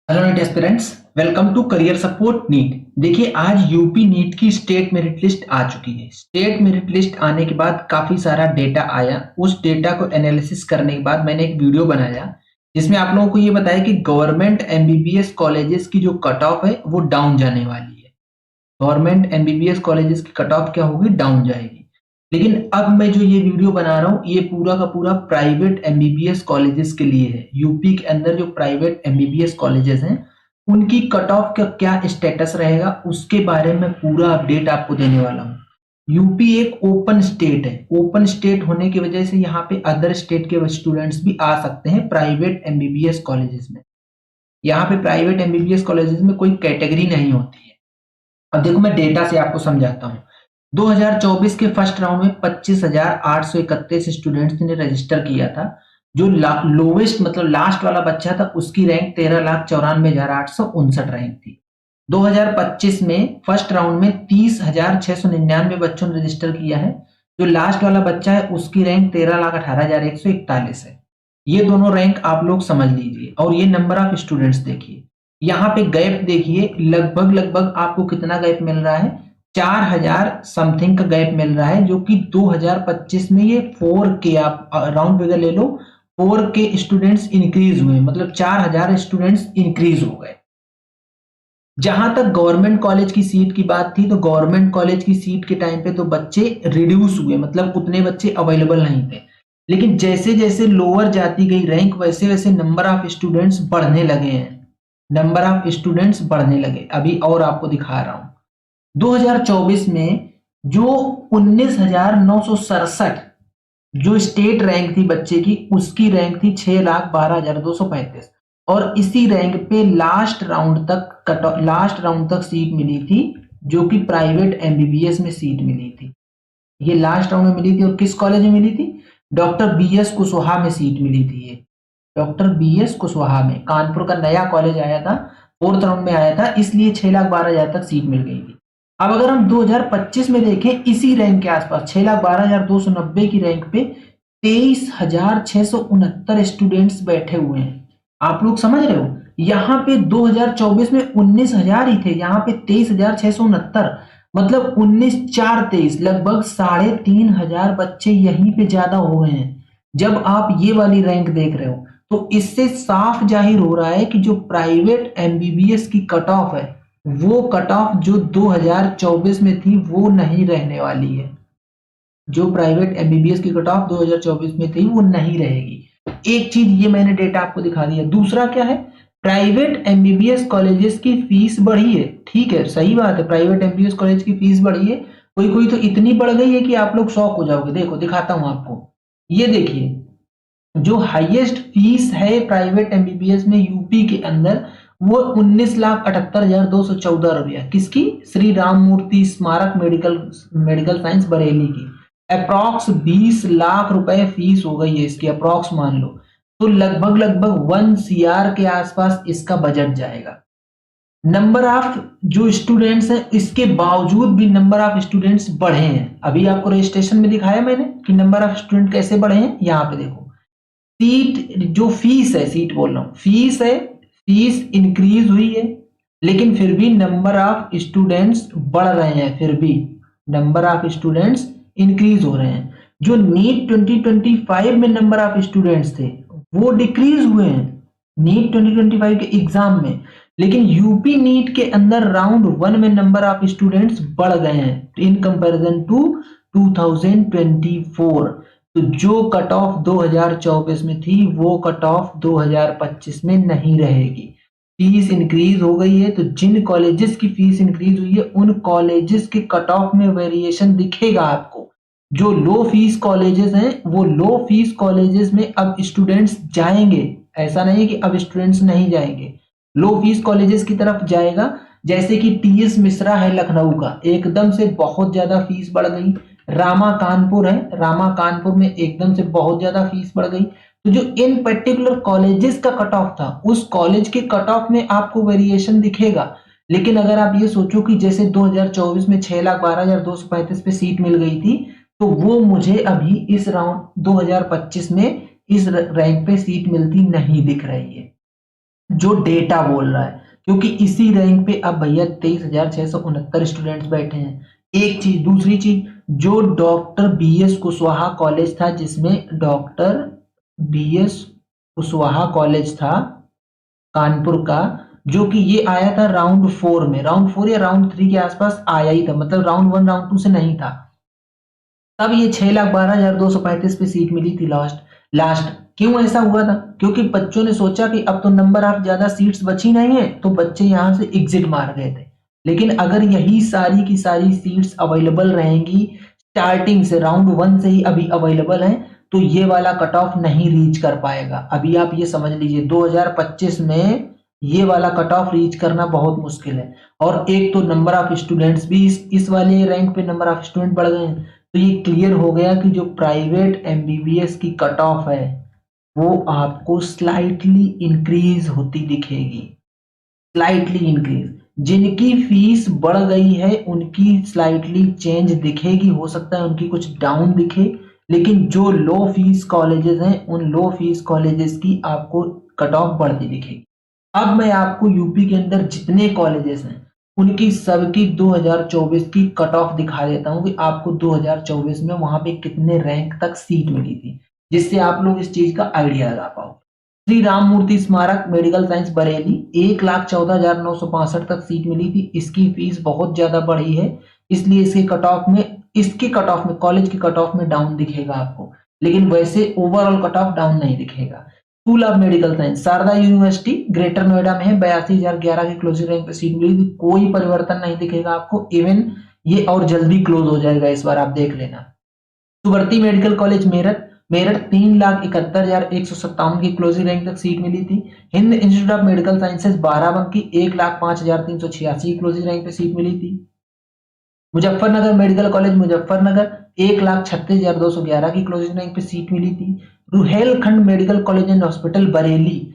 Hello NEET aspirants, welcome to career support NEET. देखिए, आज UP NEET की state merit list आ चुकी है। स्टेट मेरिट लिस्ट आने के बाद काफी सारा डेटा आया। उस डेटा को एनालिसिस करने के बाद मैंने एक वीडियो बनाया जिसमें आप लोगों को ये बताया कि गवर्नमेंट एमबीबीएस कॉलेजेस की जो कट ऑफ है वो डाउन जाने वाली है। गवर्नमेंट एमबीबीएस कॉलेजेस की कट ऑफ क्या होगी? डाउन जाएगी। लेकिन अब मैं जो ये वीडियो बना रहा हूँ ये पूरा का पूरा प्राइवेट एमबीबीएस कॉलेजेस के लिए है। यूपी के अंदर जो प्राइवेट एमबीबीएस कॉलेजेस हैं उनकी कट ऑफ का क्या स्टेटस रहेगा उसके बारे में पूरा अपडेट आपको देने वाला हूँ। यूपी एक ओपन स्टेट है। ओपन स्टेट होने की वजह से यहाँ पे अदर स्टेट के स्टूडेंट्स भी आ सकते हैं प्राइवेट एमबीबीएस कॉलेजेस में। यहाँ पे प्राइवेट एमबीबीएस कॉलेजेस में कोई कैटेगरी नहीं होती है। अब देखो, मैं डेटा से आपको समझाता हूँ। 2024 के फर्स्ट राउंड में 25,831 स्टूडेंट्स ने रजिस्टर किया था। जो लोवेस्ट मतलब लास्ट वाला बच्चा था उसकी रैंक 13,94,859 रैंक थी। 2025 में फर्स्ट राउंड में 30,699 बच्चों ने रजिस्टर किया है। जो लास्ट वाला बच्चा है उसकी रैंक 13,18,141 है। ये दोनों रैंक आप लोग समझ लीजिए और ये नंबर ऑफ स्टूडेंट्स देखिए। यहाँ पे गैप देखिए, लगभग लगभग आपको कितना गैप मिल रहा है? 4,000 समथिंग का गैप मिल रहा है, जो कि 2025 में ये 4K, आप राउंड फिगर ले लो, 4K स्टूडेंट्स इंक्रीज हुए, मतलब 4,000 स्टूडेंट्स इंक्रीज हो गए। जहां तक गवर्नमेंट कॉलेज की सीट की बात थी तो गवर्नमेंट कॉलेज की सीट के टाइम पे तो बच्चे रिड्यूस हुए, मतलब उतने बच्चे अवेलेबल नहीं थे। लेकिन जैसे जैसे लोअर जाती गई रैंक वैसे वैसे नंबर ऑफ स्टूडेंट्स बढ़ने लगे हैं। नंबर ऑफ स्टूडेंट्स बढ़ने लगे। अभी और आपको दिखा रहा हूं। 2024 में जो 19,967 जो स्टेट रैंक थी बच्चे की, उसकी रैंक थी 6,12,235 और इसी रैंक पे लास्ट राउंड तक सीट मिली थी, जो कि प्राइवेट एमबीबीएस में सीट मिली थी। ये लास्ट राउंड में मिली थी और किस कॉलेज में मिली थी? डॉक्टर बीएस कुशवाहा में सीट मिली थी। ये डॉक्टर बीएस कुशवाहा में, कानपुर का नया कॉलेज आया था, फोर्थ राउंड में आया था, इसलिए 6,12,000 तक सीट मिल गई थी। अब अगर हम 2025 में देखें, इसी रैंक के आसपास 6,12,290 की रैंक पे 23,669 स्टूडेंट्स बैठे हुए हैं। आप लोग समझ रहे हो? यहाँ पे 2024 में 19,000 ही थे, यहाँ पे 23,669, मतलब 19,423, लगभग 3,500 बच्चे यहीं पे ज्यादा हो गए हैं। जब आप ये वाली रैंक देख रहे हो तो इससे साफ जाहिर हो रहा है कि जो प्राइवेट एमबीबीएस की कट ऑफ है वो कट ऑफ जो 2024 में थी वो नहीं रहने वाली है। जो प्राइवेट एमबीबीएस की कट ऑफ 2024 में थी वो नहीं रहेगी। एक चीज ये मैंने डेटा आपको दिखा दिया। दूसरा क्या है? प्राइवेट एमबीबीएस कॉलेजेस की फीस बढ़ी है। ठीक है, सही बात है, प्राइवेट एमबीबीएस कॉलेज की फीस बढ़ी है। कोई कोई तो इतनी बढ़ गई है कि आप लोग शॉक हो जाओगे। देखो, दिखाता हूं आपको। ये देखिए, जो हाईएस्ट फीस है प्राइवेट एमबीबीएस में यूपी के अंदर, वो 19,78,214 रुपया। किसकी? श्री राम मूर्ति स्मारक मेडिकल मेडिकल साइंस बरेली की। अप्रॉक्स 20 लाख रुपए फीस हो गई है इसकी, अप्रॉक्स मान लो। तो लगभग लगभग 1 CR के आसपास इसका बजट जाएगा। नंबर ऑफ जो स्टूडेंट्स हैं, इसके बावजूद भी नंबर ऑफ स्टूडेंट्स बढ़े हैं। अभी आपको रजिस्ट्रेशन में दिखाया मैंने कि नंबर ऑफ स्टूडेंट कैसे बढ़े हैं। यहाँ पे देखो, सीट जो फीस है, सीट बोल रहा हूं, फीस है, फीस इंक्रीज हुई है, लेकिन फिर भी नंबर ऑफ स्टूडेंट्स बढ़ रहे हैं। फिर भी नंबर ऑफ स्टूडेंट्स इंक्रीज हो रहे हैं। जो नीट 2025 में नंबर ऑफ स्टूडेंट्स थे वो डिक्रीज हुए हैं नीट 2025 के एग्जाम में। लेकिन यूपी नीट के अंदर राउंड 1 में नंबर ऑफ स्टूडेंट्स बढ़ गए हैं इन कंपैरिजन टू 2024। तो जो कट ऑफ 2024 में थी वो कट ऑफ 2025 में नहीं रहेगी। फीस इंक्रीज हो गई है, तो जिन कॉलेजेस की फीस इंक्रीज हुई है उन कॉलेजेस के कट ऑफ में वेरिएशन दिखेगा आपको। जो लो फीस कॉलेजेस हैं वो लो फीस कॉलेजेस में अब स्टूडेंट्स जाएंगे। ऐसा नहीं है कि अब स्टूडेंट्स नहीं जाएंगे, लो फीस कॉलेजेस की तरफ जाएगा। जैसे कि टीएस मिश्रा है लखनऊ का, एकदम से बहुत ज्यादा फीस बढ़ गई। रामा कानपुर है, रामा कानपुर में एकदम से बहुत ज्यादा फीस बढ़ गई। तो जो इन पर्टिकुलर कॉलेजेस का कट ऑफ था उस कॉलेज के कट ऑफ में आपको वेरिएशन दिखेगा। लेकिन अगर आप ये सोचो कि जैसे 2024 में 6,12,235 पे सीट मिल गई थी, तो वो मुझे अभी इस राउंड 2025 में इस रैंक पे सीट मिलती नहीं दिख रही है। जो डेटा बोल रहा है, क्योंकि इसी रैंक पे अब भैया 23,669 स्टूडेंट्स बैठे हैं। एक चीज, दूसरी चीज, जो डॉक्टर BS कुशवाहा कॉलेज था, जिसमें डॉक्टर BS कुशवाहा कॉलेज था कानपुर का, जो कि ये आया था राउंड 4 में, राउंड 4 या राउंड 3 के आसपास आया ही था, मतलब राउंड 1 राउंड 2 से नहीं था। तब ये 6,12,235 पे सीट मिली थी लास्ट लास्ट। क्यों ऐसा हुआ था? क्योंकि बच्चों ने सोचा कि अब तो नंबर ऑफ ज्यादा सीट्स बची नहीं है, तो बच्चे यहाँ से एग्जिट मार गए थे। लेकिन अगर यही सारी की सारी सीट्स अवेलेबल रहेंगी, स्टार्टिंग से राउंड 1 से ही अभी अवेलेबल है, तो ये वाला कट ऑफ नहीं रीच कर पाएगा। अभी आप ये समझ लीजिए 2025 में ये वाला कट ऑफ रीच करना बहुत मुश्किल है। और एक तो नंबर ऑफ स्टूडेंट्स भी इस वाले रैंक पे नंबर ऑफ स्टूडेंट बढ़ गए हैं। तो ये क्लियर हो गया कि जो प्राइवेट MBBS की कट ऑफ है वो आपको स्लाइटली इंक्रीज होती दिखेगी, स्लाइटली इंक्रीज। जिनकी फीस बढ़ गई है उनकी स्लाइटली चेंज दिखेगी, हो सकता है उनकी कुछ डाउन दिखे, लेकिन जो लो फीस कॉलेजेस हैं उन लो फीस कॉलेजेस की आपको कट ऑफ बढ़ती दिखेगी। अब मैं आपको यूपी के अंदर जितने कॉलेजेस हैं उनकी सबकी 2024 की कट ऑफ दिखा देता हूं कि आपको 2024 में वहां पे कितने रैंक तक सीट मिली थी, जिससे आप लोग इस चीज का आइडिया लगा पाओ। श्री राम मूर्ति स्मारक मेडिकल साइंस बरेली 1,14,965 तक सीट मिली थी। इसकी फीस बहुत ज्यादा बढ़ी है, इसलिए इसके कट ऑफ में कॉलेज की कट ऑफ में डाउन दिखेगा आपको, लेकिन वैसे ओवरऑल कट ऑफ डाउन नहीं दिखेगा। School of medical science Sharda university greater Noida में है, 82,011 की क्लोजिंग रैंक पे सीट मिली थी। कोई परिवर्तन नहीं दिखेगा आपको, इवन ये और जल्दी क्लोज हो जाएगा, इस बार आप देख लेना। सुवर्ती मेडिकल कॉलेज मेरठ मेरठ 3,71,157 की क्लोजिंग रैंक तक सीट मिली थी। Hind institute of medical sciences Barabanki 1,05,386 की क्लोजिंग रैंक पे सीट मिली थी। मुजफ्फरनगर मेडिकल कॉलेज मुजफ्फरनगर 1,36,211 की क्लोजिंग रैंक पे सीट मिली थी। Rohilkhand medical college and hospital Bareilly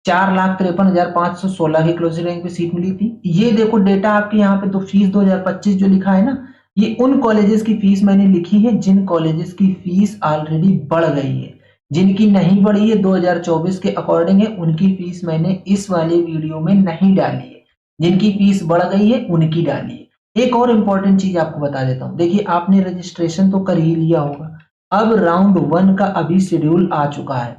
4,53,516 की क्लोजिंग रैंक पे सीट मिली थी। ये देखो डेटा आपके यहाँ पे, तो फीस 2025 जो लिखा है ना, ये उन कॉलेजेस की फीस मैंने लिखी है जिन कॉलेजेस की फीस ऑलरेडी बढ़ गई है। जिनकी नहीं बढ़ी है 2024 के अकॉर्डिंग है, उनकी फीस मैंने इस वाले वीडियो में नहीं डाली है। जिनकी फीस बढ़ गई है उनकी डाली है। एक और इंपॉर्टेंट चीज आपको बता देता हूँ, देखिए आपने रजिस्ट्रेशन तो कर ही लिया होगा, अब राउंड 1 का अभी शेड्यूल आ चुका है।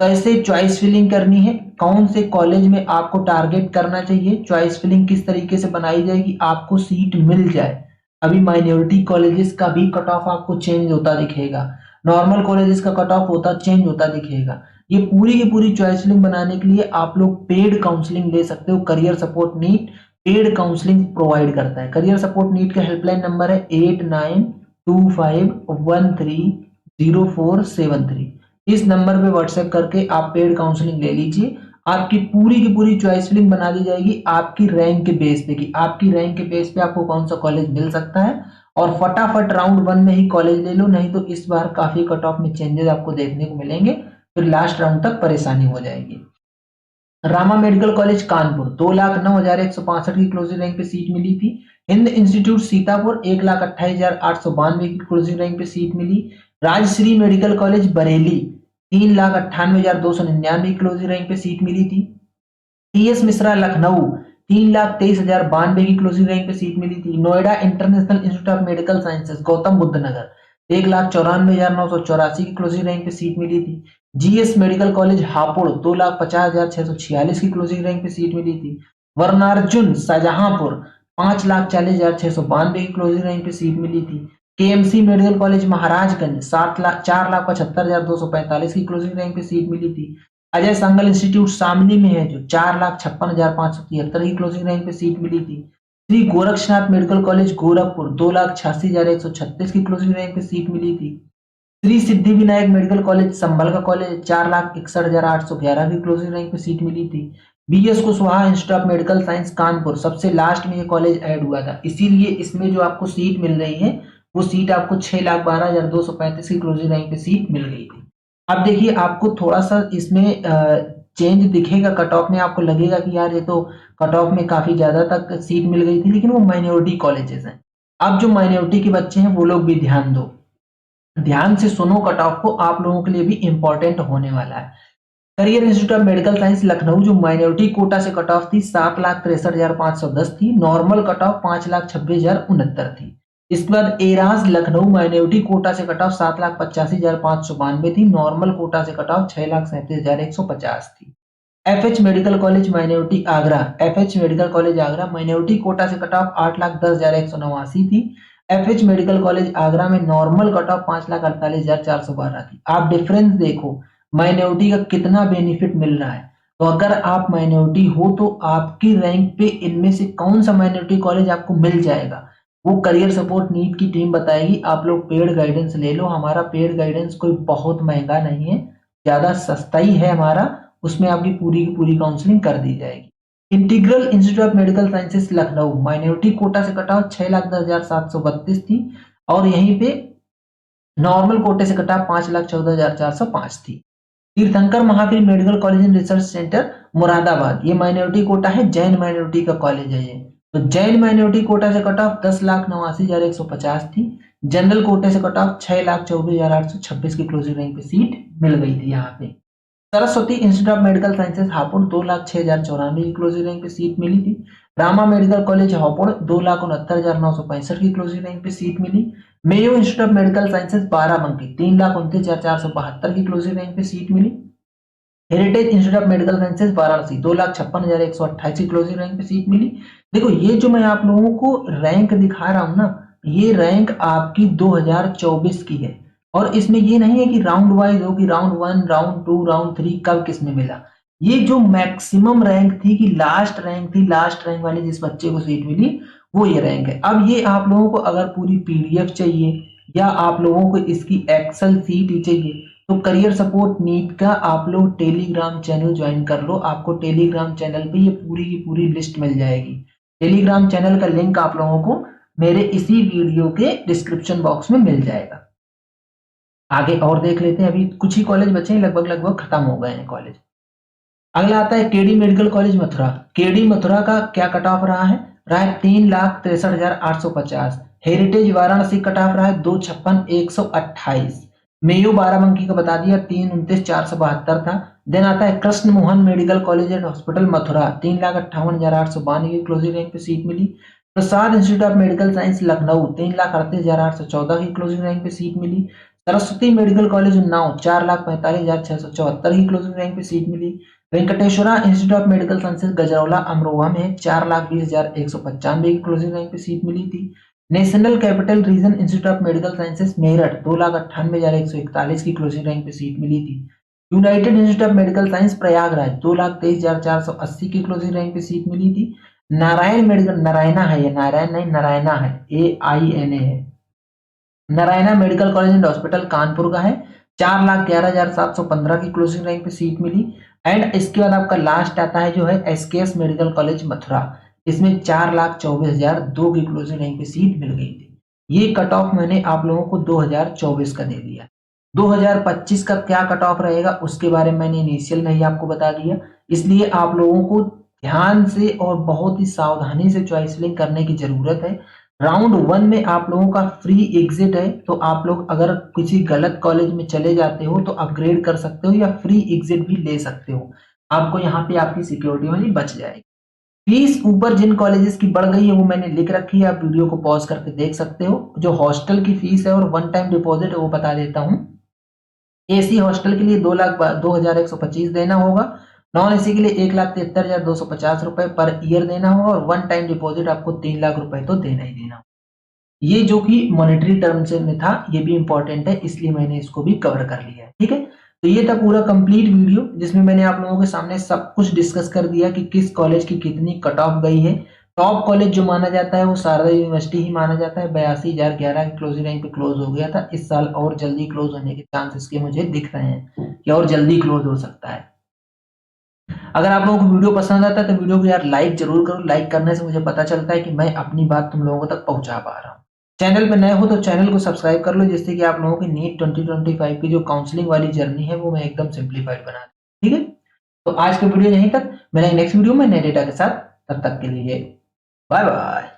कैसे चॉइस फिलिंग करनी है, कौन से कॉलेज में आपको टारगेट करना चाहिए, चॉइस फिलिंग किस तरीके से बनाई जाएगी आपको सीट मिल जाए। अभी माइनॉरिटी कॉलेजेस का भी कट ऑफ आपको चेंज होता दिखेगा, नॉर्मल कॉलेजेस का कट ऑफ होता चेंज होता दिखेगा। ये पूरी की पूरी चॉइस फिलिंग बनाने के लिए आप लोग पेड काउंसलिंग ले सकते हो। Career support NEET paid counselling provide करता है। करियर सपोर्ट नीट का हेल्पलाइन नंबर है 8925130473। इस नंबर पे व्हाट्सएप करके आप पेड काउंसलिंग ले लीजिए। आपकी पूरी की पूरी चॉइस फिलिंग बना दी जाएगी आपकी रैंक के बेस पे, कि आपकी रैंक के बेस पे आपको कौन सा कॉलेज मिल सकता है, और फटाफट राउंड 1 में ही कॉलेज ले लो, नहीं तो इस बार काफी कट ऑफ में चेंजेस आपको देखने को मिलेंगे, फिर लास्ट राउंड तक परेशानी हो जाएगी। रामा मेडिकल कॉलेज कानपुर 2,09,165 की क्लोजिंग रैंक पे सीट मिली थी। हिंद इंस्टीट्यूट सीतापुर 1,28,892 की क्लोजिंग रैंक पे सीट मिली। राजश्री मेडिकल कॉलेज बरेली 3,98,299 की क्लोजिंग रैंक पे सीट मिली थी। TS मिश्रा लखनऊ 3,23,092 की क्लोजिंग रैंक पे सीट मिली थी। Noida international institute of medical sciences Gautam Buddh Nagar 1,94,984 की क्लोजिंग रैंक पे सीट मिली थी। GS मेडिकल कॉलेज हापुड़ 2,50,646 की क्लोजिंग रैंक पे सीट मिली थी। वर्णार्जुन शाहजहांपुर 5,40,692 की क्लोजिंग रैंक पे सीट मिली थी। KMC मेडिकल कॉलेज महाराजगंज 4,75,245 की क्लोजिंग रैंक पे सीट मिली थी। अजय संगल इंस्टीट्यूट शामली में है जो 4,56,573 की क्लोजिंग रैंक पे सीट मिली थी। श्री गोरक्षनाथ मेडिकल कॉलेज गोरखपुर 2,86,136 की क्लोजिंग रैंक पे सीट मिली थी। श्री सिद्धि विनायक मेडिकल कॉलेज संभल का कॉलेज 4,61,811 की क्लोजिंग रैंक पे सीट मिली थी। BS Kushwaha institute of medical science Kanpur सबसे लास्ट में ये कॉलेज ऐड हुआ था, इसीलिए इसमें जो आपको सीट मिल रही है वो सीट आपको 6,12,235 की क्लोजिंग रैंक पे सीट मिल गई थी। अब देखिए आपको थोड़ा सा इसमें चेंज दिखेगा कट ऑफ में, आपको लगेगा कि यार ये तो कट ऑफ में काफी ज्यादा तक सीट मिल गई थी, लेकिन वो माइनॉरिटी कॉलेजेस हैं। अब जो माइनॉरिटी के बच्चे हैं वो लोग भी ध्यान दो, ध्यान से सुनो, कट ऑफ को आप लोगों के लिए भी इंपॉर्टेंट होने वाला है। Career institute of medical science Lucknow जो माइनॉरिटी कोटा से कट ऑफ थी 7,63,510 थी, नॉर्मल कट ऑफ 5,26,069 थी। इसके बाद एराज लखनऊ माइनॉरिटी कोटा से कट ऑफ 7,85,592 थी, नॉर्मल कोटा से कट ऑफ 6,37,150 थी। FH medical college minority Agra, FH medical college Agra minority quota से कट ऑफ 8,10,189 थी। एफएच मेडिकल कॉलेज आगरा में नॉर्मल कट ऑफ 5,48,412 थी। आप डिफरेंस देखो माइनॉरिटी का कितना बेनिफिट मिल रहा है। तो अगर आप माइनॉरिटी हो तो आपकी रैंक पे इनमें से कौन सा माइनॉरिटी कॉलेज आपको मिल जाएगा, वो करियर सपोर्ट नीट की टीम बताएगी। आप लोग पेड गाइडेंस ले लो, हमारा पेड गाइडेंस कोई बहुत महंगा नहीं है, ज्यादा सस्ता ही है हमारा, उसमें आपकी पूरी की पूरी काउंसलिंग कर दी जाएगी। Integral institute of medical sciences Lucknow minority quota से कटा 6,10,732 थी और यहीं पे नॉर्मल कोटे से कटा 5,14,405 थी। तीर्थंकर Mahavir medical college and research centre Moradabad, ये माइनॉरिटी कोटा है, जैन माइनॉरिटी का कॉलेज है ये। तो जैन माइनॉरिटी कोटा से कट ऑफ 10,89,150 थी, जनरल कोटे से कट ऑफ 6,24,826 की क्लोजिंग रैंक पे सीट मिल गई थी यहाँ पे। Saraswati institute of medical sciences Hapur 2,06,094 की क्लोजिंग रैंक पे सीट मिली थी। रामा मेडिकल कॉलेज हापुड़ 2,69,965 की क्लोजिंग रैंक पे सीट मिली। Mayo institute of medical sciences Barabanki 3,29,472 की क्लोजिंग रैंक पे सीट मिली। Heritage institute of medical sciences Varanasi 2,56,128 की क्लोजिंग रैंक पे सीट मिली। देखो ये जो मैं आप लोगों को रैंक दिखा रहा हूं ना, ये रैंक आपकी 2024 की है और इसमें ये नहीं है कि राउंड वाइज हो कि राउंड 1, राउंड 2, राउंड 3 कब किस में मिला। ये जो मैक्सिमम रैंक थी कि लास्ट रैंक थी, लास्ट रैंक वाले जिस बच्चे को सीट मिली वो ये रैंक है। अब ये आप लोगों को अगर पूरी पीडीएफ चाहिए या आप लोगों को इसकी एक्सेल सीट ही चाहिए तो करियर सपोर्ट नीट का आप लोग टेलीग्राम चैनल ज्वाइन कर लो। आपको टेलीग्राम चैनल पे ये पूरी की पूरी लिस्ट मिल जाएगी। टेलीग्राम चैनल का लिंक आप लोगों को मेरे इसी वीडियो के डिस्क्रिप्शन बॉक्स में मिल जाएगा। आगे और देख लेते हैं, अभी कुछ ही कॉलेज बचे हैं, लगभग लगभग खत्म हो गए हैं कॉलेज। अगला आता है KD medical college Mathura. KD Mathura का क्या कट ऑफ रहा है? 3,63,850। हेरिटेज वाराणसी कट ऑफ रहा है 2,56,128। मेयो बाराबंकी का बता दिया 3,29,472 था। देन आता है Krishna Mohan medical college and hospital Mathura 3,58,892 की क्लोजिंग रैंक पे सीट मिली। Prasad institute of medical science Lucknow 3,38,814 की क्लोजिंग रैंक पे सीट मिली। सरस्वती मेडिकल कॉलेज उन्नाव 4,45,674 की क्लोजिंग रैंक पे सीट मिली। Venkateshwara institute of medical sciences Gajraula Amroha में 4,20,195 की क्लोजिंग रैंक पे सीट मिली थी। National capital region institute of medical sciences Meerut 2,98,141 की क्लोजिंग रैंक पे सीट मिली थी। United institute of medical science Prayagraj 2,23,480 की क्लोजिंग रैंक पे सीट मिली थी। नारायण मेडिकल, नारायणा है ये, नारायण नहीं नारायणा है, AINA है। Narayana medical college and hospital Kanpur का है, 4,11,715 की क्लोजिंग रैंक पे सीट मिली। एंड इसके बाद आपका लास्ट आता है जो है SKS मेडिकल कॉलेज मथुरा, इसमें 4,24,002 की क्लोजिंग रैंक पे सीट मिल गई थी। ये कट ऑफ मैंने आप लोगों को 2024 का दे दिया। 2025 का क्या कट ऑफ रहेगा उसके बारे में मैंने इनिशियल में ही आपको बता दिया, इसलिए आप लोगों को ध्यान से और बहुत ही सावधानी से चॉइस फिलिंग करने की जरूरत है। राउंड 1 में आप लोगों का फ्री एग्जिट है, तो आप लोग अगर किसी गलत कॉलेज में चले जाते हो तो अपग्रेड कर सकते हो या फ्री एग्जिट भी ले सकते हो, आपको यहाँ पे आपकी सिक्योरिटी मनी बच जाएगी। फीस ऊपर जिन कॉलेजेस की बढ़ गई है वो मैंने लिख रखी है, आप वीडियो को पॉज करके देख सकते हो। जो हॉस्टल की फीस है और वन टाइम डिपॉजिट है वो बता देता हूँ। AC हॉस्टल के लिए 2,02,125 देना होगा, नॉन AC के लिए 1,73,250 रुपए पर ईयर देना होगा और वन टाइम डिपॉजिट आपको 3 लाख रुपए तो देना ही देना होगा। ये जो कि मॉनेटरी टर्म से में था, ये भी इंपॉर्टेंट है, इसलिए मैंने इसको भी कवर कर लिया है। ठीक है, तो ये था पूरा कंप्लीट वीडियो जिसमें मैंने आप लोगों के सामने सब कुछ डिस्कस कर दिया कि किस कॉलेज की कितनी कट ऑफ गई है। टॉप कॉलेज जो माना जाता है वो शारदा यूनिवर्सिटी ही माना जाता है, 82,011 की क्लोजिंग रैंक पे क्लोज हो गया था। इस साल और जल्दी क्लोज होने के चांसेस के मुझे दिख रहे हैं कि और जल्दी क्लोज हो सकता है। अगर आप लोगों को वीडियो पसंद आता है तो वीडियो को यार लाइक जरूर करो, लाइक करने से मुझे पता चलता है कि मैं अपनी बात तुम लोगों तक पहुंचा पा रहा हूँ। चैनल पे नए हो तो चैनल को सब्सक्राइब कर लो, जिससे कि आप लोगों की नीट 2025 की जो काउंसलिंग वाली जर्नी है वो मैं एकदम सिंप्लीफाइड बना दूं। ठीक है, तो आज का वीडियो यहीं तक, मिलेंगे नेक्स्ट वीडियो में नए डेटा के साथ, तब तक के लिए बाय बाय।